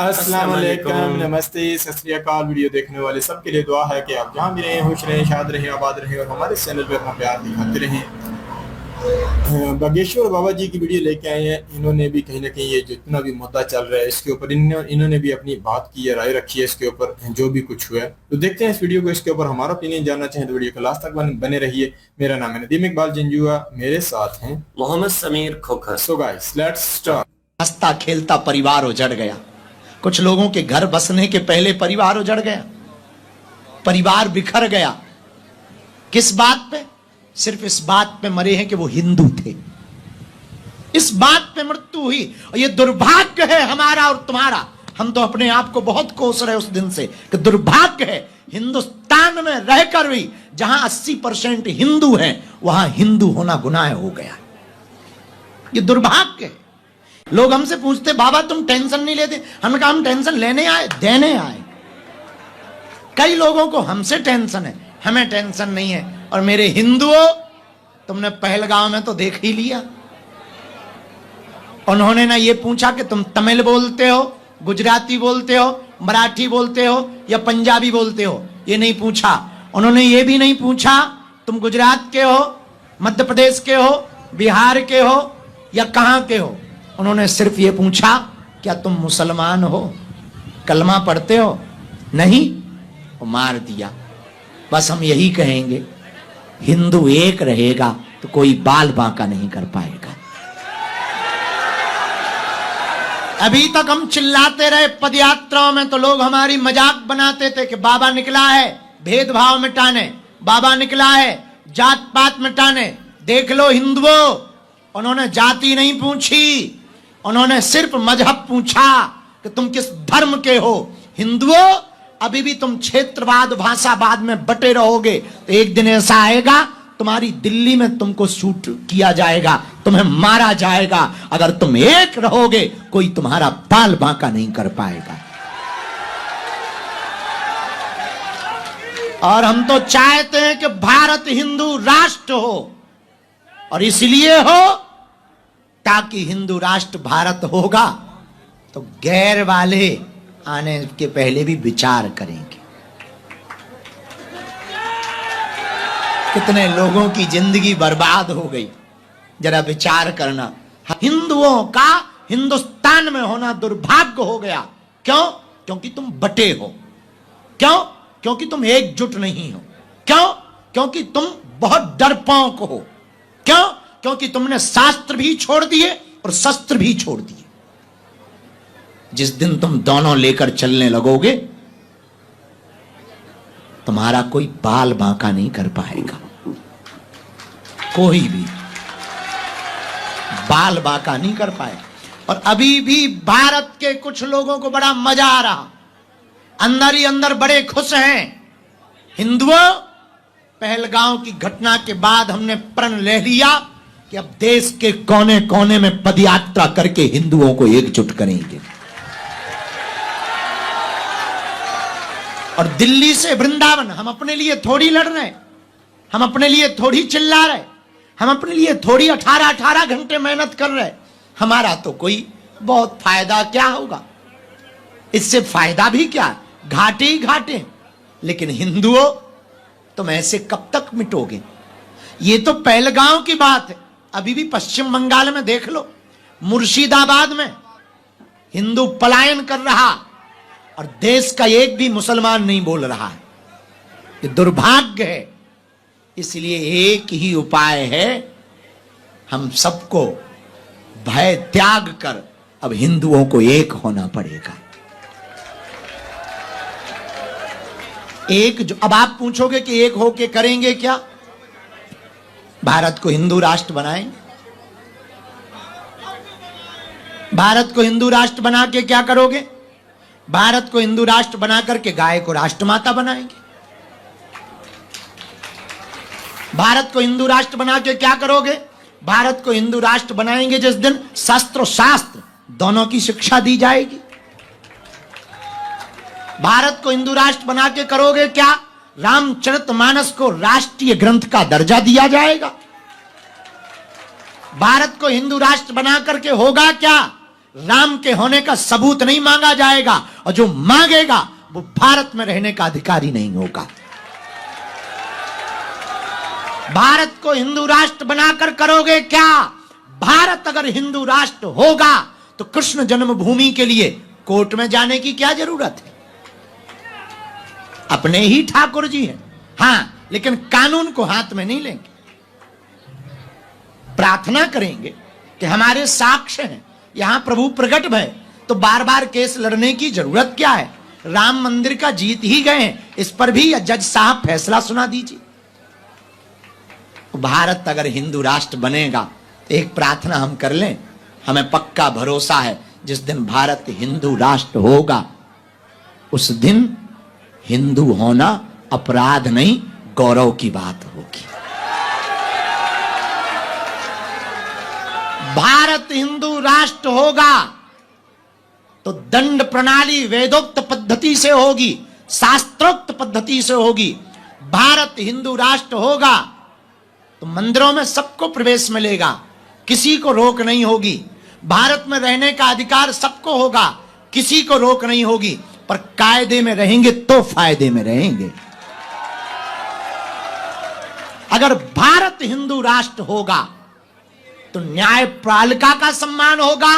अस्सलाम वालेकुम, नमस्ते, सत श्री अकाल। वीडियो देखने वाले सबके लिए दुआ है कि आप जहाँ भी रहें खुश रहें, शाद रहें, आबाद रहें और हमारे चैनल पर अपना प्यार दिखाते रहें। बागेश्वर बाबा जी की वीडियो लेके आए हैं। इन्होंने भी कहीं ना कहीं ये जितना भी मुद्दा चल रहा है इसके ऊपर इन्होंने भी अपनी बात की है, राय रखी है इसके ऊपर जो भी कुछ हुआ है। तो देखते हैं इस वीडियो को। इसके ऊपर हमारा ओपिनियन जानना चाहें तो वीडियो को लास्ट तक बने रहिए। मेरा नाम है नदीम इकबाल जंजुआ, मेरे साथ हैं Mohammad Sameer Khokhar. So guys let's start. हंसता खेलता परिवार उजड़ गया। कुछ लोगों के घर बसने के पहले परिवार उजड़ गया, परिवार बिखर गया। किस बात पे? सिर्फ इस बात पे मरे हैं कि वो हिंदू थे। इस बात पे मृत्यु हुई। और ये दुर्भाग्य है हमारा और तुम्हारा। हम तो अपने आप को बहुत कोस रहे उस दिन से कि दुर्भाग्य है हिंदुस्तान में रहकर भी जहां 80% हिंदू हैं वहां हिंदू होना गुनाह हो गया। ये दुर्भाग्य है। लोग हमसे पूछते बाबा तुम टेंशन नहीं लेते। हमने कहा हम टेंशन लेने आए, देने आए। कई लोगों को हमसे टेंशन है, हमें टेंशन नहीं है। और मेरे हिंदुओं, तुमने पहलगांव में तो देख ही लिया। उन्होंने ना ये पूछा कि तुम तमिल बोलते हो, गुजराती बोलते हो, मराठी बोलते हो या पंजाबी बोलते हो, ये नहीं पूछा। उन्होंने ये भी नहीं पूछा तुम गुजरात के हो, मध्य प्रदेश के हो, बिहार के हो या कहां के हो। उन्होंने सिर्फ ये पूछा क्या तुम मुसलमान हो, कलमा पढ़ते हो? नहीं, वो मार दिया। बस हम यही कहेंगे, हिंदू एक रहेगा तो कोई बाल बांका नहीं कर पाएगा। अभी तक हम चिल्लाते रहे पदयात्राओं में तो लोग हमारी मजाक बनाते थे कि बाबा निकला है भेदभाव मिटाने, बाबा निकला है जात पात मिटाने। देख लो हिंदुओं, उन्होंने जाति नहीं पूछी, उन्होंने सिर्फ मजहब पूछा कि तुम किस धर्म के हो। हिंदुओं, अभी भी तुम क्षेत्रवाद भाषावाद में बटे रहोगे तो एक दिन ऐसा आएगा तुम्हारी दिल्ली में तुमको शूट किया जाएगा, तुम्हें मारा जाएगा। अगर तुम एक रहोगे कोई तुम्हारा बाल बांका नहीं कर पाएगा। और हम तो चाहते हैं कि भारत हिंदू राष्ट्र हो, और इसलिए हो ताकि हिंदू राष्ट्र भारत होगा तो गैर वाले आने के पहले भी विचार करेंगे। कितने लोगों की जिंदगी बर्बाद हो गई, जरा विचार करना। हिंदुओं का हिंदुस्तान में होना दुर्भाग्य हो गया। क्यों? क्योंकि तुम बटे हो। क्यों? क्योंकि तुम एकजुट नहीं हो। क्यों? क्योंकि तुम बहुत डरपोक हो। क्यों? क्योंकि तुमने शास्त्र भी छोड़ दिए और शस्त्र भी छोड़ दिए। जिस दिन तुम दोनों लेकर चलने लगोगे तुम्हारा कोई बाल बांका नहीं कर पाएगा। कोई भी बाल बांका नहीं कर पाएगा। और अभी भी भारत के कुछ लोगों को बड़ा मजा आ रहा, अंदर ही अंदर बड़े खुश हैं। हिंदुओं, पहलगांव की घटना के बाद हमने प्रण ले लिया कि अब देश के कोने कोने में पदयात्रा करके हिंदुओं को एकजुट करेंगे। और दिल्ली से वृंदावन हम अपने लिए थोड़ी लड़ रहे, हम अपने लिए थोड़ी चिल्ला रहे, हम अपने लिए थोड़ी 18-18 घंटे मेहनत कर रहे। हमारा तो कोई बहुत फायदा क्या होगा, इससे फायदा भी क्या, घाटे ही घाटे। लेकिन हिंदुओं, तुम ऐसे कब तक मिटोगे? ये तो पहलगांव की बात है। अभी भी पश्चिम बंगाल में देख लो, मुर्शिदाबाद में हिंदू पलायन कर रहा और देश का एक भी मुसलमान नहीं बोल रहा है। ये दुर्भाग्य है। इसलिए एक ही उपाय है, हम सबको भय त्याग कर अब हिंदुओं को एक होना पड़ेगा। एक जो अब आप पूछोगे कि एक होके करेंगे क्या? भारत को हिंदू राष्ट्र बनाएंगे। भारत को हिंदू राष्ट्र बना के क्या करोगे? भारत को हिंदू राष्ट्र बना करके गाय को राष्ट्रमाता बनाएंगे। भारत को हिंदू राष्ट्र बना के क्या करोगे? भारत को हिंदू राष्ट्र बनाएंगे जिस दिन शस्त्र और शास्त्र दोनों की शिक्षा दी जाएगी। भारत को हिंदू राष्ट्र बना के करोगे क्या? रामचरितमानस को राष्ट्रीय ग्रंथ का दर्जा दिया जाएगा। भारत को हिंदू राष्ट्र बना करके होगा क्या राम के होने का सबूत नहीं मांगा जाएगा, और जो मांगेगा वो भारत में रहने का अधिकारी नहीं होगा। भारत को हिंदू राष्ट्र बनाकर करोगे क्या? भारत अगर हिंदू राष्ट्र होगा तो कृष्ण जन्मभूमि के लिए कोर्ट में जाने की क्या जरूरत है? अपने ही ठाकुर जी हैं, हां, लेकिन कानून को हाथ में नहीं लेंगे। प्रार्थना करेंगे कि हमारे साक्ष्य हैं, यहां प्रभु प्रकट भय, तो बार बार केस लड़ने की जरूरत क्या है? राम मंदिर का जीत ही गए हैं, इस पर भी जज साहब फैसला सुना दीजिए। भारत अगर हिंदू राष्ट्र बनेगा तो एक प्रार्थना हम कर लें, हमें पक्का भरोसा है जिस दिन भारत हिंदू राष्ट्र होगा उस दिन हिंदू होना अपराध नहीं, गौरव की बात होगी। भारत हिंदू राष्ट्र होगा तो दंड प्रणाली वेदोक्त पद्धति से होगी, शास्त्रोक्त पद्धति से होगी। भारत हिंदू राष्ट्र होगा तो मंदिरों में सबको प्रवेश मिलेगा, किसी को रोक नहीं होगी। भारत में रहने का अधिकार सबको होगा, किसी को रोक नहीं होगी, पर कायदे में रहेंगे तो फायदे में रहेंगे। अगर भारत हिंदू राष्ट्र होगा तो न्यायपालिका का सम्मान होगा,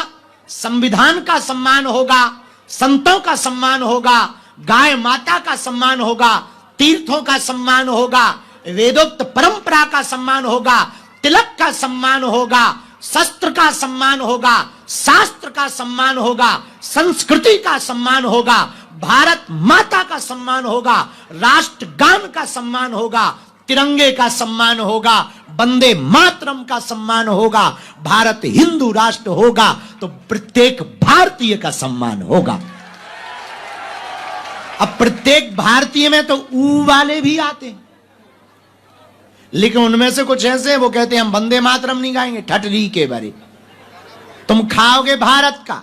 संविधान का सम्मान होगा, संतों का सम्मान होगा, गाय माता का सम्मान होगा, तीर्थों का सम्मान होगा, वेदोक्त परंपरा का सम्मान होगा, तिलक का सम्मान होगा, शस्त्र का सम्मान होगा, शास्त्र का सम्मान होगा, संस्कृति का सम्मान होगा, भारत माता का सम्मान होगा, राष्ट्रगान का सम्मान होगा, तिरंगे का सम्मान होगा, वंदे मातरम का सम्मान होगा। भारत हिंदू राष्ट्र होगा तो प्रत्येक भारतीय का सम्मान होगा। अब प्रत्येक भारतीय में तो ऊ वाले भी आते हैं, लेकिन उनमें से कुछ ऐसे हैं वो कहते हैं हम वंदे मातरम नहीं गाएंगे, ठटरी के बारे। तुम खाओगे भारत का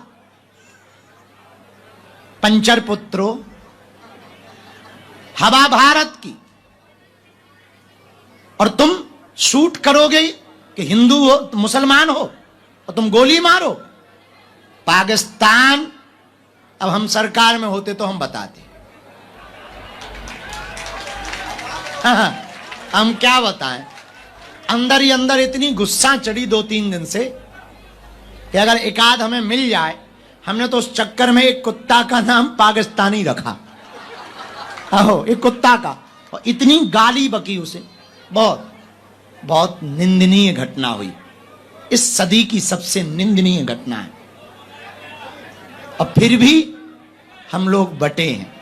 पंचर पुत्रो, हवा भारत की, और तुम शूट करोगे कि हिंदू हो मुसलमान हो और तुम गोली मारो। पाकिस्तान, अब हम सरकार में होते तो हम बताते, हाँ, हम क्या बताएं। अंदर ही अंदर इतनी गुस्सा चढ़ी 2-3 दिन से कि अगर एकाध हमें मिल जाए, हमने तो उस चक्कर में एक कुत्ता का नाम पाकिस्तानी रखा, आहो, एक कुत्ता का, और इतनी गाली बकी उसे। बहुत बहुत निंदनीय घटना हुई, इस सदी की सबसे निंदनीय घटना है। और फिर भी हम लोग बटे हैं,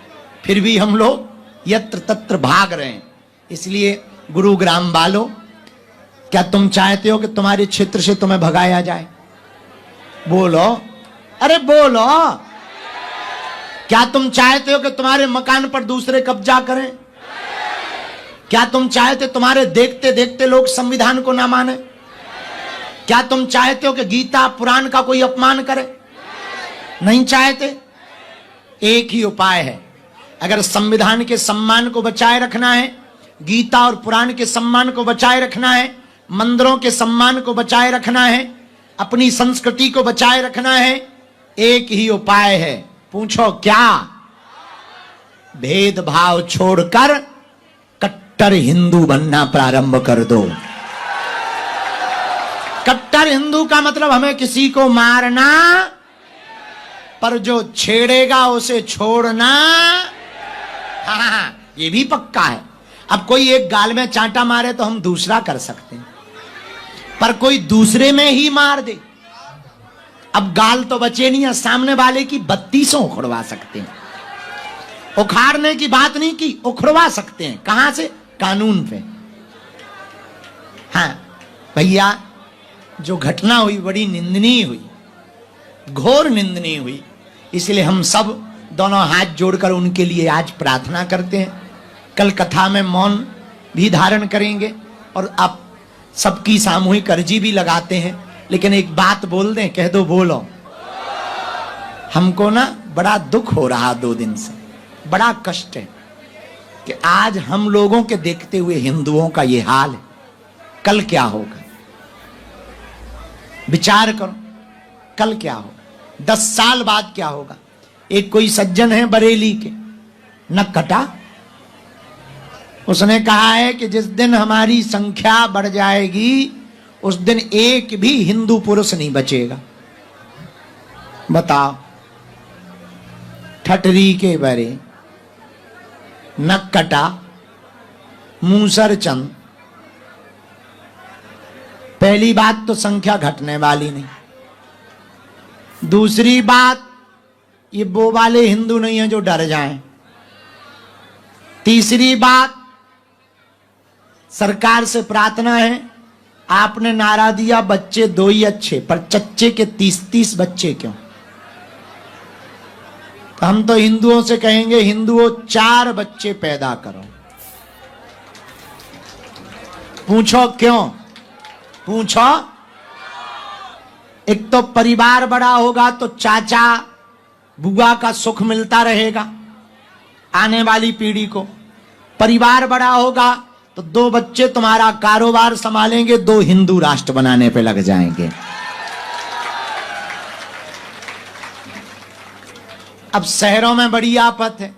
फिर भी हम लोग यत्र तत्र भाग रहे हैं। इसलिए गुरुग्राम वालों, क्या तुम चाहते हो कि तुम्हारे क्षेत्र से तुम्हें भगाया जाए? बोलो, अरे बोलो। क्या तुम चाहते हो कि तुम्हारे मकान पर दूसरे कब्जा करें? क्या तुम चाहते तुम्हारे देखते देखते लोग संविधान को ना माने? क्या तुम चाहते हो कि गीता पुराण का कोई अपमान करे? नहीं चाहते। एक ही उपाय है, अगर संविधान के सम्मान को बचाए रखना है, गीता और पुराण के सम्मान को बचाए रखना है, मंदिरों के सम्मान को बचाए रखना है, अपनी संस्कृति को बचाए रखना है, एक ही उपाय है। पूछो क्या? भेदभाव छोड़कर कट्टर हिंदू बनना प्रारंभ कर दो। कट्टर हिंदू का मतलब हमें किसी को मारना, पर जो छेड़ेगा उसे छोड़ना। हाँ, ये भी पक्का है। अब कोई एक गाल में चांटा मारे तो हम दूसरा कर सकते हैं, पर कोई दूसरे में ही मार दे, अब गाल तो बचे नहीं है, सामने वाले की 32 उखड़वा सकते हैं। उखाड़ने की बात नहीं की, उखड़वा सकते हैं। कहां से? कानून पे। हाँ भैया, जो घटना हुई बड़ी निंदनीय हुई, घोर निंदनीय हुई। इसलिए हम सब दोनों हाथ जोड़कर उनके लिए आज प्रार्थना करते हैं। कल कथा में मौन भी धारण करेंगे और आप सबकी सामूहिक अर्जी भी लगाते हैं। लेकिन एक बात बोल दें, कह दो, बोलो। हमको ना बड़ा दुख हो रहा 2 दिन से, बड़ा कष्ट है कि आज हम लोगों के देखते हुए हिंदुओं का ये हाल है। कल क्या होगा? विचार करो, कल क्या होगा? 10 साल बाद क्या होगा? एक कोई सज्जन है बरेली के, नक कटा, उसने कहा है कि जिस दिन हमारी संख्या बढ़ जाएगी उस दिन एक भी हिंदू पुरुष नहीं बचेगा। बताओ, ठटरी के बरे, नक कटा, मूसर चंद। पहली बात तो संख्या घटने वाली नहीं। दूसरी बात, ये वो वाले हिंदू नहीं है जो डर जाएं। तीसरी बात, सरकार से प्रार्थना है, आपने नारा दिया बच्चे 2 ही अच्छे, पर चच्चे के 30-30 बच्चे क्यों? तो हम तो हिंदुओं से कहेंगे, हिंदुओं 4 बच्चे पैदा करो। पूछो क्यों? पूछो। एक तो परिवार बड़ा होगा तो चाचा बुआ का सुख मिलता रहेगा आने वाली पीढ़ी को। परिवार बड़ा होगा तो 2 बच्चे तुम्हारा कारोबार संभालेंगे, 2 हिंदू राष्ट्र बनाने पे लग जाएंगे। अब शहरों में बड़ी आफत है,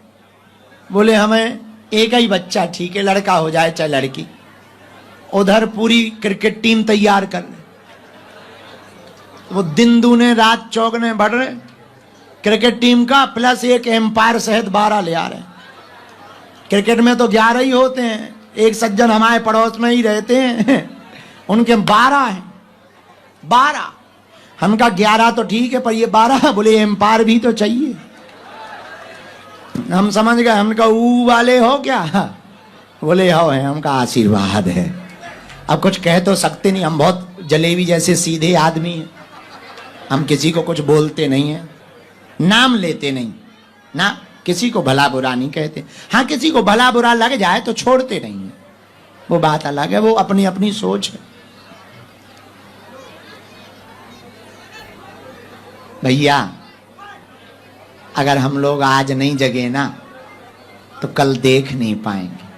बोले हमें एक ही बच्चा ठीक है, लड़का हो जाए चाहे लड़की। उधर पूरी क्रिकेट टीम तैयार कर ले, वो दिन दूने रात चौगने बढ़ रहे, क्रिकेट टीम का प्लस एक एम्पायर सहित 12 ले आ रहे। क्रिकेट में तो 11 ही होते हैं, एक सज्जन हमारे पड़ोस में ही रहते हैं, उनके 12 हैं। 12 हमका 11 तो ठीक है, पर ये 12, बोले एम्पायर भी तो चाहिए। हम समझ गए, हमका ऊ वाले हो क्या? बोले हो है, हमका आशीर्वाद है। अब कुछ कह तो सकते नहीं, हम बहुत जलेबी जैसे सीधे आदमी हैं, हम किसी को कुछ बोलते नहीं है, नाम लेते नहीं ना, किसी को भला बुरा नहीं कहते। हाँ, किसी को भला बुरा लग जाए तो छोड़ते नहीं है, वो बात अलग है, वो अपनी अपनी सोच है। भैया, अगर हम लोग आज नहीं जगे ना तो कल देख नहीं पाएंगे,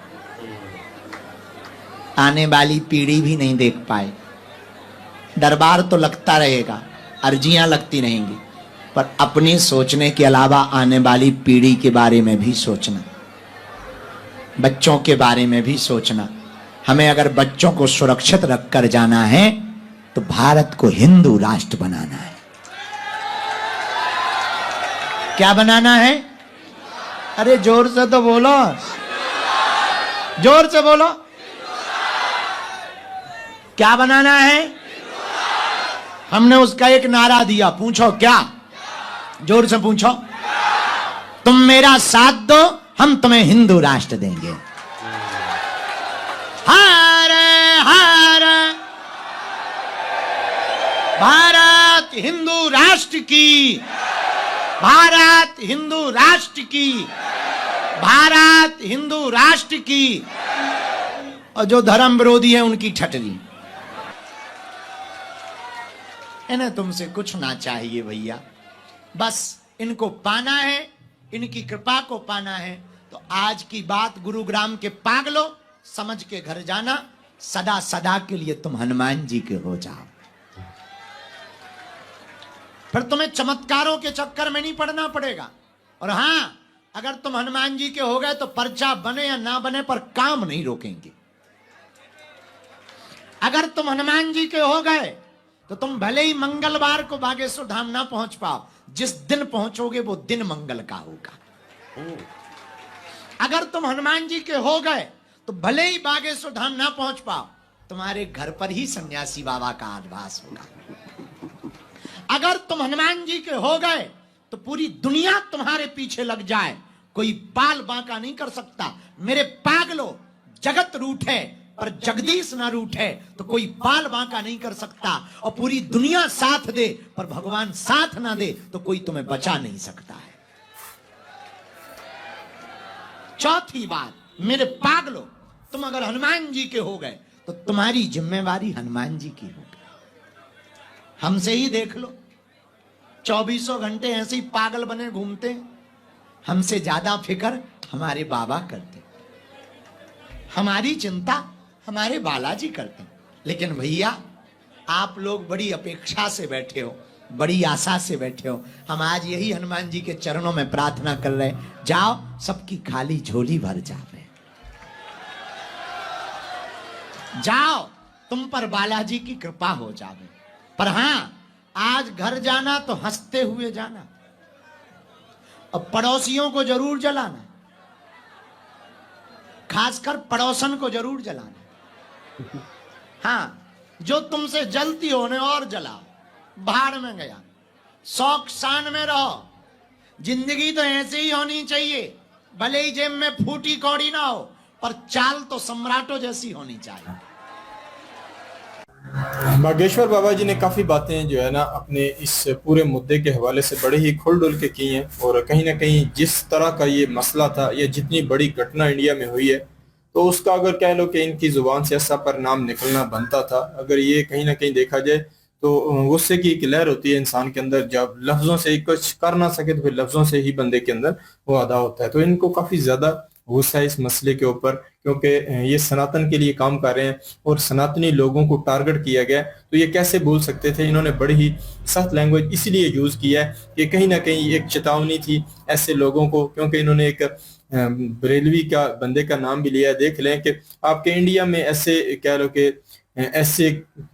आने वाली पीढ़ी भी नहीं देख पाए। दरबार तो लगता रहेगा, अर्जियां लगती रहेंगी, पर अपनी सोचने के अलावा आने वाली पीढ़ी के बारे में भी सोचना, बच्चों के बारे में भी सोचना। हमें अगर बच्चों को सुरक्षित रखकर जाना है तो भारत को हिंदू राष्ट्र बनाना है। क्या बनाना है? अरे जोर से तो बोलो, जोर से बोलो। क्या बनाना है? हमने उसका एक नारा दिया, पूछो क्या? जोर से पूछो। तुम मेरा साथ दो, हम तुम्हें हिंदू राष्ट्र देंगे। हर हर भारत हिंदू राष्ट्र की, भारत हिंदू राष्ट्र की, भारत हिंदू राष्ट्र की। और जो धर्म विरोधी है उनकी ठटरी। इन्हें तुमसे कुछ ना चाहिए भैया, बस इनको पाना है, इनकी कृपा को पाना है। तो आज की बात गुरुग्राम के पागलों, समझ के घर जाना, सदा सदा के लिए तुम हनुमान जी के हो जाओ। फिर तुम्हें चमत्कारों के चक्कर में नहीं पड़ना पड़ेगा। और हां, अगर तुम हनुमान जी के हो गए तो पर्चा बने या ना बने पर काम नहीं रोकेंगे। अगर तुम हनुमान जी के हो गए तो तुम भले ही मंगलवार को बागेश्वर धाम ना पहुंच पाओ, जिस दिन पहुंचोगे वो दिन मंगल का होगा। अगर तुम हनुमान जी के हो गए तो भले ही बागेश्वर धाम ना पहुंच पाओ, तुम्हारे घर पर ही सन्यासी बाबा का आवास होगा। अगर तुम हनुमान जी के हो गए तो पूरी दुनिया तुम्हारे पीछे लग जाए, कोई बाल बांका नहीं कर सकता। मेरे पागलों, जगत रूठे पर जगदीश ना रूठे तो कोई बाल बांका नहीं कर सकता। और पूरी दुनिया साथ दे पर भगवान साथ ना दे तो कोई तुम्हें बचा नहीं सकता है। चौथी बात, मेरे पागलों, तुम अगर हनुमान जी के हो गए तो तुम्हारी जिम्मेवारी हनुमान जी की होगी। हमसे ही देख लो, 24 घंटे ऐसे ही पागल बने घूमते हैं। हमसे ज्यादा फिक्र हमारे बाबा करते, हमारी चिंता हमारे बालाजी करते हैं। लेकिन भैया, आप लोग बड़ी अपेक्षा से बैठे हो, बड़ी आशा से बैठे हो। हम आज यही हनुमान जी के चरणों में प्रार्थना कर रहे हैं, जाओ सबकी खाली झोली भर जावे, जाओ तुम पर बालाजी की कृपा हो जावे। पर हां, आज घर जाना तो हंसते हुए जाना, और पड़ोसियों को जरूर जलाना, खासकर पड़ोसन को जरूर जलाना। हाँ, जो तुमसे जलती हो उन्हें और जलाओ, भाड़ में गया। शौक शान में रहो, जिंदगी तो ऐसे ही होनी चाहिए, भले ही जेब में फूटी कौड़ी ना हो, पर चाल तो सम्राटों जैसी होनी चाहिए। बागेश्वर बाबा जी ने काफी बातें जो है ना अपने इस पूरे मुद्दे के हवाले से बड़े ही खुल डुल के की हैं, और कहीं ना कहीं जिस तरह का ये मसला था, ये जितनी बड़ी घटना इंडिया में हुई है, तो उसका अगर कह लो कि इनकी जुबान से ऐसा परिणाम निकलना बनता था। अगर ये कहीं ना कहीं देखा जाए तो गुस्से की एक लहर होती है इंसान के अंदर, जब लफ्जों से कुछ कर ना सके तो फिर लफ्जों से ही बंदे के अंदर वो अदा होता है। तो इनको काफी ज्यादा गुस्सा है इस मसले के ऊपर, क्योंकि ये सनातन के लिए काम कर रहे हैं और सनातनी लोगों को टारगेट किया गया। तो ये कैसे बोल सकते थे? इन्होंने बड़ी ही सख्त लैंग्वेज इसलिए यूज किया है कि कहीं ना कहीं एक चेतावनी थी ऐसे लोगों को, क्योंकि इन्होंने एक बरेलवी का बंदे का नाम भी लिया है। देख लें कि आपके इंडिया में ऐसे कह लो कि ऐसे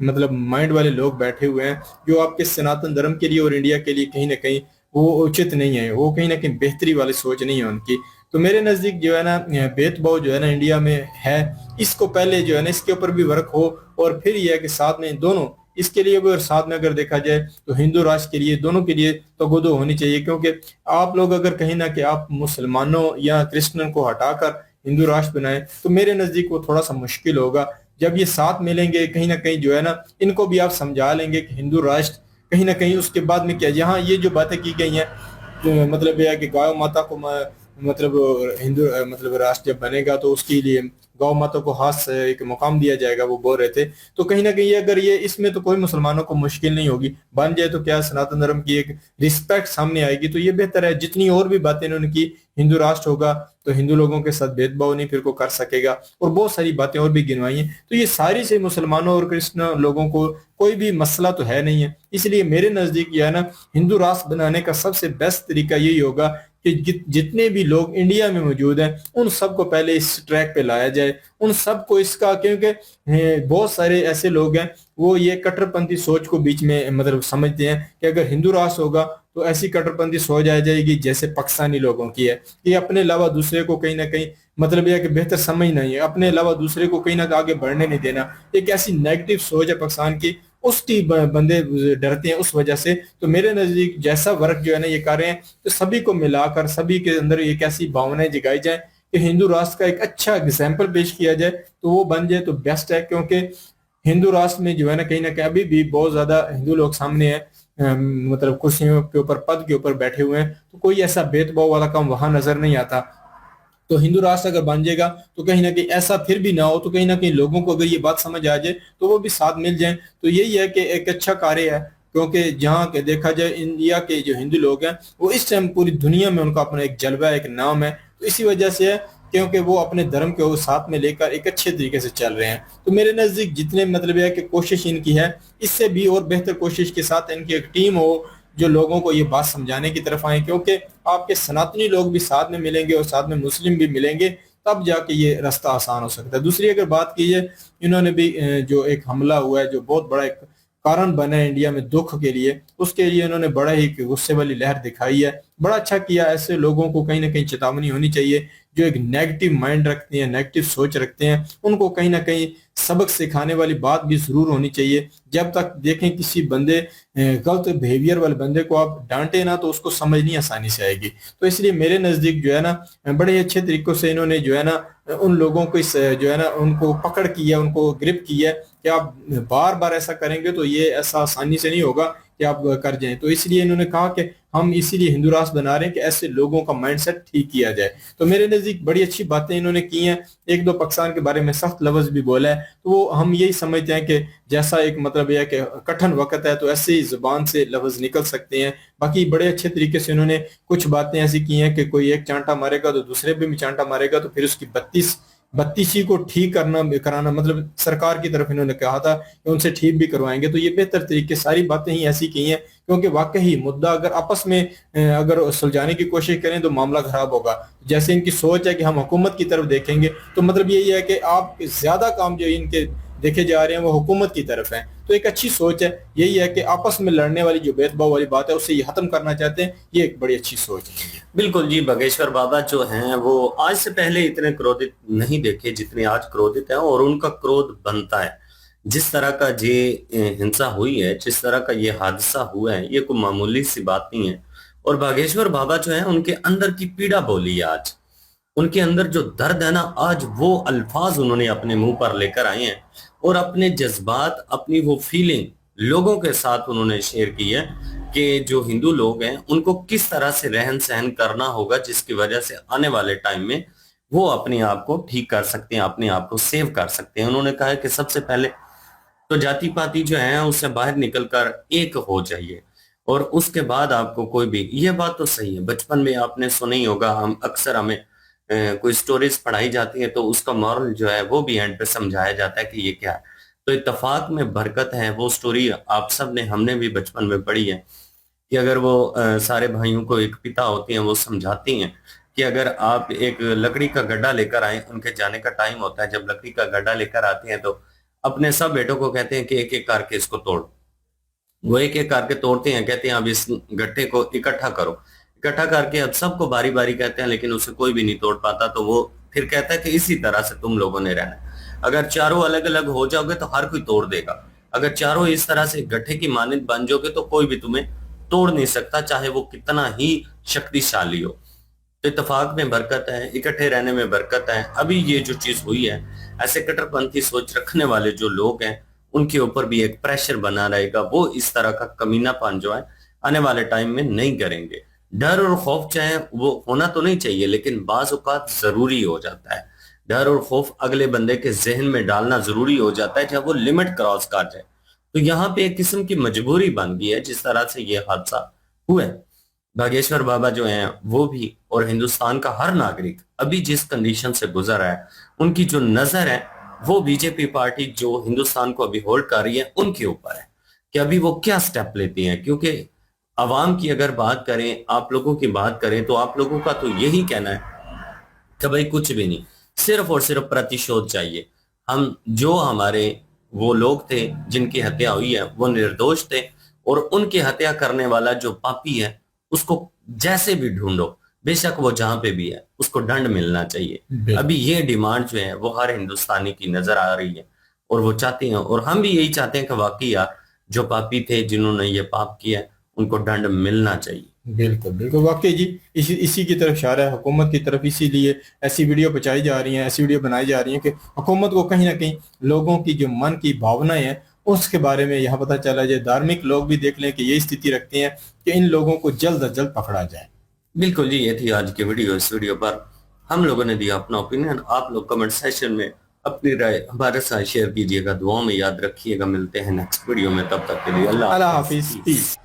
मतलब माइंड वाले लोग बैठे हुए हैं जो आपके सनातन धर्म के लिए और इंडिया के लिए कहीं ना कहीं वो उचित नहीं है, वो कहीं ना कहीं बेहतरी वाली सोच नहीं है उनकी। तो मेरे नजदीक जो है ना भेदभाव जो है ना इंडिया में है, इसको पहले जो है ना इसके ऊपर भी वर्क हो, और फिर यह है कि साथ में दोनों इसके लिए भी और साथ में अगर देखा जाए तो हिंदू राष्ट्र के लिए, दोनों के लिए तगोदो होनी चाहिए। क्योंकि आप लोग अगर कहीं ना कि आप मुसलमानों या क्रिश्चियन को हटाकर हिंदू राष्ट्र बनाए तो मेरे नजदीक वो थोड़ा सा मुश्किल होगा। जब ये साथ मिलेंगे कहीं ना कहीं जो है ना इनको भी आप समझा लेंगे कि हिंदू राष्ट्र कहीं ना कहीं उसके बाद में क्या, यहाँ ये जो बातें की गई हैं मतलब यह है कि गौ माता को मतलब हिंदू मतलब राष्ट्र जब बनेगा तो उसके लिए गौ माता को खास एक मुकाम दिया जाएगा, वो बोल रहे थे। तो कहीं ना कहीं अगर ये इसमें तो कोई मुसलमानों को मुश्किल नहीं होगी, बन जाए तो क्या सनातन धर्म की एक रिस्पेक्ट सामने आएगी। तो ये बेहतर है। जितनी और भी बातें इन्होंने की, हिंदू राष्ट्र होगा तो हिंदू लोगों के साथ भेदभाव नहीं फिर को कर सकेगा, और बहुत सारी बातें और भी गिनवाई हैं। तो ये सारी से मुसलमानों और क्रिश्चियन लोगों को कोई भी मसला तो है नहीं है। इसलिए मेरे नजदीक यह है ना हिंदू राष्ट्र बनाने का सबसे बेस्ट तरीका यही होगा कि जितने भी लोग इंडिया में मौजूद हैं उन सबको पहले इस ट्रैक पे लाया जाए, उन सबको इसका, क्योंकि बहुत सारे ऐसे लोग हैं वो ये कट्टरपंथी सोच को बीच में मतलब समझते हैं कि अगर हिंदू राष्ट्र होगा तो ऐसी कट्टरपंथी सोच आ जाएगी जैसे पाकिस्तानी लोगों की है, कि अपने अलावा दूसरे को कहीं ना कहीं मतलब यह कि बेहतर समझ नहीं है, अपने अलावा दूसरे को कहीं ना कहीं आगे बढ़ने नहीं देना। एक ऐसी नेगेटिव सोच है पाकिस्तान की, उसकी बंदे डरते हैं उस वजह से। तो मेरे नजदीक जैसा वर्क जो है ना ये कर रहे हैं, तो सभी को मिलाकर सभी के अंदर एक ऐसी भावनाएं जगाई जाए कि हिंदू राष्ट्र का एक अच्छा एग्जाम्पल पेश किया जाए, तो वो बन जाए तो बेस्ट है। क्योंकि हिंदू राष्ट्र में जो है ना कहीं अभी भी बहुत ज्यादा हिंदू लोग सामने है, मतलब कुर्सियों के ऊपर पद के ऊपर बैठे हुए हैं, तो कोई ऐसा भेदभाव वाला काम वहां नजर नहीं आता। तो हिंदू राष्ट्र अगर बन जाएगा तो कहीं ना कहीं ऐसा फिर भी ना हो, तो कहीं ना कहीं लोगों को अगर ये बात समझ आ जाए तो वो भी साथ मिल जाए। तो यही है कि एक अच्छा कार्य है, क्योंकि जहाँ के देखा जाए इंडिया के जो हिंदू लोग हैं वो इस टाइम पूरी दुनिया में उनका अपना एक जलवा है, एक नाम है। तो इसी वजह से है क्योंकि वो अपने धर्म को साथ में लेकर एक अच्छे तरीके से चल रहे हैं। तो मेरे नजदीक जितने मतलब है कि कोशिश इनकी है, इससे भी और बेहतर कोशिश के साथ इनकी एक टीम हो जो लोगों को ये बात समझाने की तरफ आए, क्योंकि आपके सनातनी लोग भी साथ में मिलेंगे और साथ में मुस्लिम भी मिलेंगे, तब जाके ये रास्ता आसान हो सकता है। दूसरी अगर बात की जाए, इन्होंने भी जो एक हमला हुआ है जो बहुत बड़ा एक कारण बना है इंडिया में दुख के लिए, उसके लिए इन्होंने बड़ा ही गुस्से वाली लहर दिखाई है। बड़ा अच्छा किया। ऐसे लोगों को कहीं ना कहीं चेतावनी होनी चाहिए जो एक नेगेटिव माइंड रखते हैं, नेगेटिव सोच रखते हैं, उनको कहीं ना कहीं सबक सिखाने वाली बात भी जरूर होनी चाहिए। जब तक देखें किसी बंदे गलत बिहेवियर वाले बंदे को आप डांटे ना, तो उसको समझनी आसानी से आएगी। तो इसलिए मेरे नजदीक जो है ना बड़े अच्छे तरीकों से इन्होंने जो है ना उन लोगों को इस जो है ना उनको पकड़ किया, उनको ग्रिप किया कि आप बार बार ऐसा करेंगे तो ये ऐसा आसानी से नहीं होगा कि आप कर जाएं। तो इसलिए इन्होंने कहा कि हम इसीलिए हिंदू राष्ट्र बना रहे हैं कि ऐसे लोगों का माइंडसेट ठीक किया जाए। तो मेरे नजदीक बड़ी अच्छी बातें इन्होंने की हैं। एक दो पाकिस्तान के बारे में सख्त लफ्ज भी बोला है, तो वो हम यही समझते हैं कि जैसा एक मतलब यह कि कठिन वक्त है तो ऐसे ही जुबान से लफ्ज निकल सकते हैं। बाकी बड़े अच्छे तरीके से इन्होंने कुछ बातें ऐसी की हैं कि कोई एक चांटा मारेगा तो दूसरे पे भी चांटा मारेगा, तो फिर उसकी 32 बत्तीसी को ठीक कराना, मतलब सरकार की तरफ इन्होंने कहा था कि उनसे ठीक भी करवाएंगे, तो ये बेहतर तरीके, सारी बातें ही ऐसी की हैं, क्योंकि वाकई मुद्दा अगर आपस में अगर सुलझाने की कोशिश करें तो मामला खराब होगा। जैसे इनकी सोच है कि हम हुकूमत की तरफ देखेंगे, तो मतलब यही है कि आप ज्यादा काम जो इनके देखे जा रहे हैं वो हुकूमत की तरफ है। तो एक अच्छी सोच है, यही है कि आपस में लड़ने वाली जो भेदभाव वाली बात है उससे ये खत्म करना चाहते हैं, ये एक बड़ी अच्छी सोच है। बिल्कुल जी, बागेश्वर बाबा जो हैं वो आज से पहले इतने क्रोधित नहीं देखे जितने आज क्रोधित हैं, और उनका क्रोध बनता है। जिस तरह का ये हिंसा हुई है, जिस तरह का ये हादसा हुआ है, ये कोई मामूली सी बात नहीं है। और बागेश्वर बाबा जो है उनके अंदर की पीड़ा बोली है आज, उनके अंदर जो दर्द है ना, आज वो अल्फाज उन्होंने अपने मुंह पर लेकर आए हैं और अपने जज्बात, अपनी वो फीलिंग लोगों के साथ उन्होंने शेयर की है कि जो हिंदू लोग हैं उनको किस तरह से रहन सहन करना होगा, जिसकी वजह से आने वाले टाइम में वो अपने आप को ठीक कर सकते हैं, अपने आप को सेव कर सकते हैं। उन्होंने कहा है कि सबसे पहले तो जाति पाति जो है उससे बाहर निकलकर एक हो जाइए, और उसके बाद आपको कोई भी, ये बात तो सही है, बचपन में आपने सुना ही होगा, हम अक्सर हमें कोई स्टोरीज पढ़ाई जाती है तो उसका मॉरल जो है वो भी एंड पे समझाया जाता है कि ये क्या है। तो इत्तेफाक में बरकत है, वो स्टोरी आप सब ने, हमने भी बचपन में पढ़ी है कि अगर वो सारे भाइयों को एक पिता होती हैं, वो समझाती हैं कि अगर आप एक लकड़ी का गड्ढा लेकर आए, उनके जाने का टाइम होता है, जब लकड़ी का गड्ढा लेकर आते हैं तो अपने सब बेटों को कहते हैं कि एक एक करके इसको तोड़। वो एक एक करके तोड़ते हैं, कहते हैं अब इस गट्ठे को इकट्ठा करो, इकट्ठा करके अब सबको बारी बारी कहते हैं, लेकिन उसे कोई भी नहीं तोड़ पाता। तो वो फिर कहता है कि इसी तरह से तुम लोगों ने रहना है, अगर चारों अलग अलग हो जाओगे तो हर कोई तोड़ देगा, अगर चारों इस तरह से गट्ठे की मानद बन जाओगे तो कोई भी तुम्हें तोड़ नहीं सकता, चाहे वो कितना ही शक्तिशाली हो। तो इत्तेफाक में बरकत है, इकट्ठे रहने में बरकत है। अभी ये जो चीज हुई है, ऐसे कट्टरपंथी सोच रखने वाले जो लोग हैं उनके ऊपर भी एक प्रेशर बना रहेगा, वो इस तरह का कमीनापन जो है आने वाले टाइम में नहीं करेंगे। डर और खौफ चाहे वो होना तो नहीं चाहिए, लेकिन बाज औकात जरूरी हो जाता है। डर और खौफ अगले बंदे के जहन में डालना जरूरी हो जाता है, चाहे वो लिमिट क्रॉस कर जाए। तो यहाँ पे एक किस्म की मजबूरी बन गई है जिस तरह से ये हादसा हुआ है। बागेश्वर बाबा जो हैं वो भी, और हिंदुस्तान का हर नागरिक अभी जिस कंडीशन से गुजर रहा है, उनकी जो नजर है वो बीजेपी पार्टी जो हिंदुस्तान को अभी होल्ड कर रही है उनके ऊपर है कि अभी वो क्या स्टेप लेती हैं। क्योंकि अवाम की अगर बात करें, आप लोगों की बात करें, तो आप लोगों का तो यही कहना है कि भाई कुछ भी नहीं, सिर्फ और सिर्फ प्रतिशोध चाहिए। हम जो हमारे वो लोग थे जिनकी हत्या हुई है वो निर्दोष थे, और उनकी हत्या करने वाला जो पापी है उसको जैसे भी ढूंढो, बेशक वो जहां पे भी है, उसको दंड मिलना चाहिए। अभी ये डिमांड जो है वो हर हिंदुस्तानी की नजर आ रही है, और वो चाहते हैं, और हम भी यही चाहते हैं कि वाकई यार जो पापी थे, जिन्होंने ये पाप किया, उनको दंड मिलना चाहिए। बिल्कुल बिल्कुल, वाकई जी, इसी की तरफ इशारा है हुकूमत की तरफ, इसीलिए ऐसी वीडियो बचाई जा रही हैं, ऐसी वीडियो बनाई जा रही हैं कि हुकूमत को कहीं ना कहीं लोगों की जो मन की भावनाएं हैं उसके बारे में यहाँ पता चला जाए, धार्मिक लोग भी देख लें कि ये स्थिति रखते हैं कि इन लोगों को जल्द अज जल्द पकड़ा जाए। बिल्कुल जी, ये थी आज की वीडियो। इस वीडियो पर हम लोगों ने दिया अपना ओपिनियन, आप लोग कमेंट सेक्शन में अपनी राय हमारे साथ शेयर कीजिएगा, दुआओं में याद रखिएगा। मिलते हैं नेक्स्ट वीडियो में, तब तक के लिए अल्लाह हाफिज, पीस।